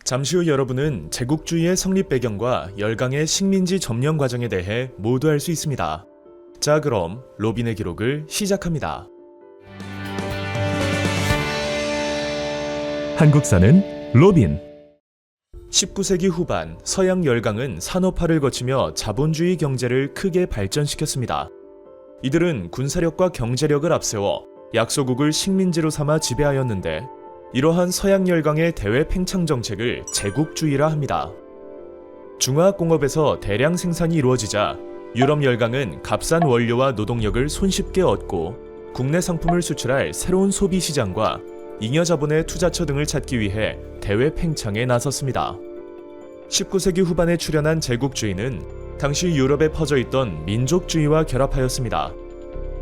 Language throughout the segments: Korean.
잠시 후 여러분은 제국주의의 성립 배경과 열강의 식민지 점령 과정에 대해 모두 알 수 있습니다. 자, 그럼 로빈의 기록을 시작합니다. 한국사는 로빈. 19세기 후반 서양 열강은 산업화를 거치며 자본주의 경제를 크게 발전시켰습니다. 이들은 군사력과 경제력을 앞세워 약소국을 식민지로 삼아 지배하였는데, 이러한 서양 열강의 대외 팽창 정책을 제국주의라 합니다. 중화학공업에서 대량 생산이 이루어지자 유럽 열강은 값싼 원료와 노동력을 손쉽게 얻고 국내 상품을 수출할 새로운 소비 시장과 잉여 자본의 투자처 등을 찾기 위해 대외 팽창에 나섰습니다. 19세기 후반에 출현한 제국주의는 당시 유럽에 퍼져있던 민족주의와 결합하였습니다.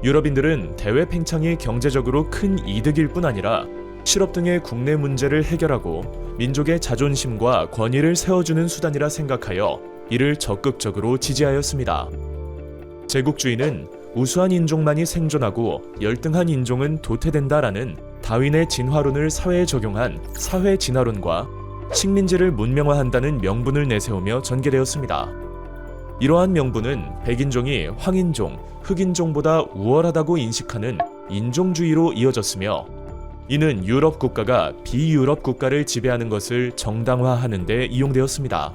유럽인들은 대외 팽창이 경제적으로 큰 이득일 뿐 아니라 실업 등의 국내 문제를 해결하고 민족의 자존심과 권위를 세워주는 수단이라 생각하여 이를 적극적으로 지지하였습니다. 제국주의는 우수한 인종만이 생존하고 열등한 인종은 도태된다라는 다윈의 진화론을 사회에 적용한 사회진화론과 식민지를 문명화한다는 명분을 내세우며 전개되었습니다. 이러한 명분은 백인종이 황인종, 흑인종보다 우월하다고 인식하는 인종주의로 이어졌으며, 이는 유럽 국가가 비유럽 국가를 지배하는 것을 정당화하는 데 이용되었습니다.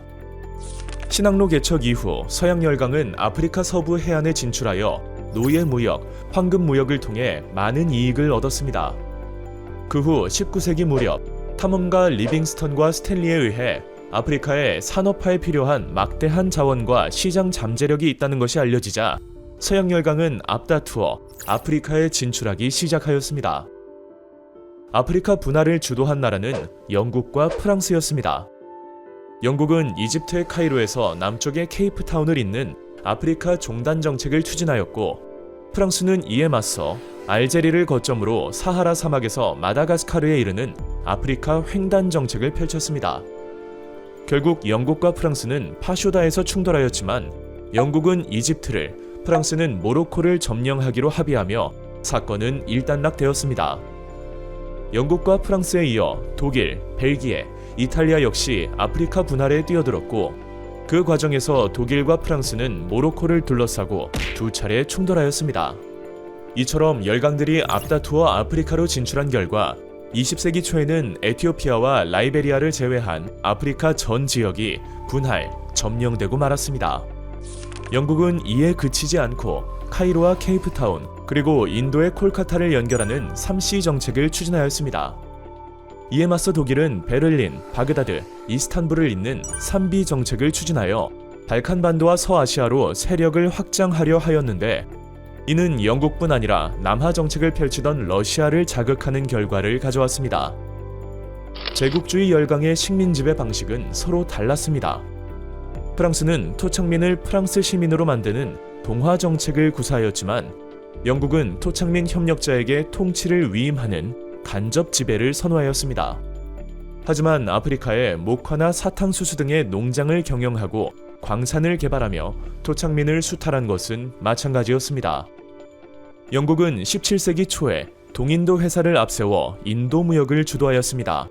신항로 개척 이후 서양 열강은 아프리카 서부 해안에 진출하여 노예 무역, 황금 무역을 통해 많은 이익을 얻었습니다. 그 후 19세기 무렵 탐험가 리빙스턴과 스탠리에 의해 아프리카에 산업화에 필요한 막대한 자원과 시장 잠재력이 있다는 것이 알려지자 서양 열강은 앞다투어 아프리카에 진출하기 시작하였습니다. 아프리카 분할을 주도한 나라는 영국과 프랑스였습니다. 영국은 이집트의 카이로에서 남쪽의 케이프타운을 잇는 아프리카 종단 정책을 추진하였고, 프랑스는 이에 맞서 알제리를 거점으로 사하라 사막에서 마다가스카르에 이르는 아프리카 횡단 정책을 펼쳤습니다. 결국 영국과 프랑스는 파쇼다에서 충돌하였지만 영국은 이집트를, 프랑스는 모로코를 점령하기로 합의하며 사건은 일단락되었습니다. 영국과 프랑스에 이어 독일, 벨기에, 이탈리아 역시 아프리카 분할에 뛰어들었고, 그 과정에서 독일과 프랑스는 모로코를 둘러싸고 두 차례 충돌하였습니다. 이처럼 열강들이 앞다투어 아프리카로 진출한 결과 20세기 초에는 에티오피아와 라이베리아를 제외한 아프리카 전 지역이 분할, 점령되고 말았습니다. 영국은 이에 그치지 않고 카이로와 케이프타운, 그리고 인도의 콜카타를 연결하는 3C 정책을 추진하였습니다. 이에 맞서 독일은 베를린, 바그다드, 이스탄불을 잇는 3B 정책을 추진하여 발칸반도와 서아시아로 세력을 확장하려 하였는데, 이는 영국뿐 아니라 남하 정책을 펼치던 러시아를 자극하는 결과를 가져왔습니다. 제국주의 열강의 식민 지배 방식은 서로 달랐습니다. 프랑스는 토착민을 프랑스 시민으로 만드는 동화 정책을 구사하였지만, 영국은 토착민 협력자에게 통치를 위임하는 간접 지배를 선호하였습니다. 하지만 아프리카에 목화나 사탕수수 등의 농장을 경영하고 광산을 개발하며 토착민을 수탈한 것은 마찬가지였습니다. 영국은 17세기 초에 동인도 회사를 앞세워 인도 무역을 주도하였습니다.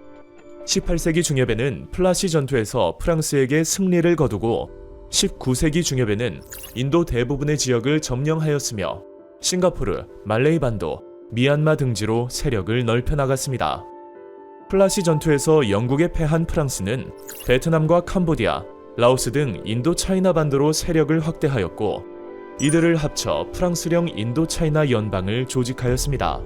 18세기 중엽에는 플라시 전투에서 프랑스에게 승리를 거두고 19세기 중엽에는 인도 대부분의 지역을 점령하였으며 싱가포르, 말레이 반도, 미얀마 등지로 세력을 넓혀 나갔습니다. 플라시 전투에서 영국에 패한 프랑스는 베트남과 캄보디아, 라오스 등 인도 차이나 반도로 세력을 확대하였고, 이들을 합쳐 프랑스령 인도 차이나 연방을 조직하였습니다.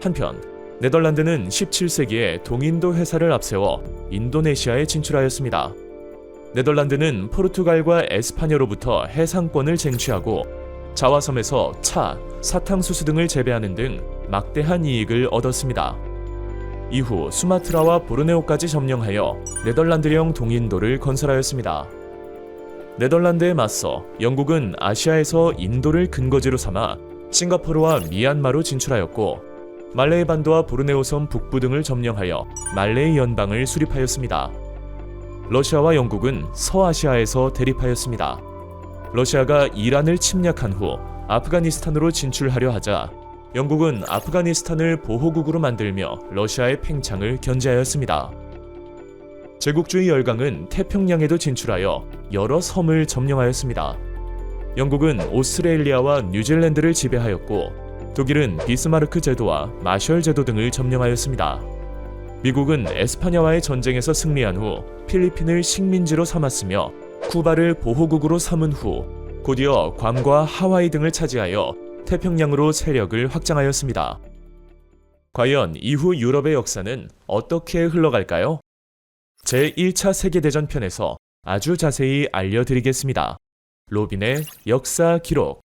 한편 네덜란드는 17세기에 동인도 회사를 앞세워 인도네시아에 진출하였습니다. 네덜란드는 포르투갈과 에스파냐로부터 해상권을 쟁취하고 자와섬에서 차, 사탕수수 등을 재배하는 등 막대한 이익을 얻었습니다. 이후 수마트라와 보르네오까지 점령하여 네덜란드령 동인도를 건설하였습니다. 네덜란드에 맞서 영국은 아시아에서 인도를 근거지로 삼아 싱가포르와 미얀마로 진출하였고, 말레이 반도와 보르네오 섬 북부 등을 점령하여 말레이 연방을 수립하였습니다. 러시아와 영국은 서아시아에서 대립하였습니다. 러시아가 이란을 침략한 후 아프가니스탄으로 진출하려 하자 영국은 아프가니스탄을 보호국으로 만들며 러시아의 팽창을 견제하였습니다. 제국주의 열강은 태평양에도 진출하여 여러 섬을 점령하였습니다. 영국은 오스트레일리아와 뉴질랜드를 지배하였고 독일은 비스마르크 제도와 마셜 제도 등을 점령하였습니다. 미국은 에스파냐와의 전쟁에서 승리한 후 필리핀을 식민지로 삼았으며 쿠바를 보호국으로 삼은 후 곧이어 괌과 하와이 등을 차지하여 태평양으로 세력을 확장하였습니다. 과연 이후 유럽의 역사는 어떻게 흘러갈까요? 제1차 세계대전 편에서 아주 자세히 알려드리겠습니다. 로빈의 역사 기록.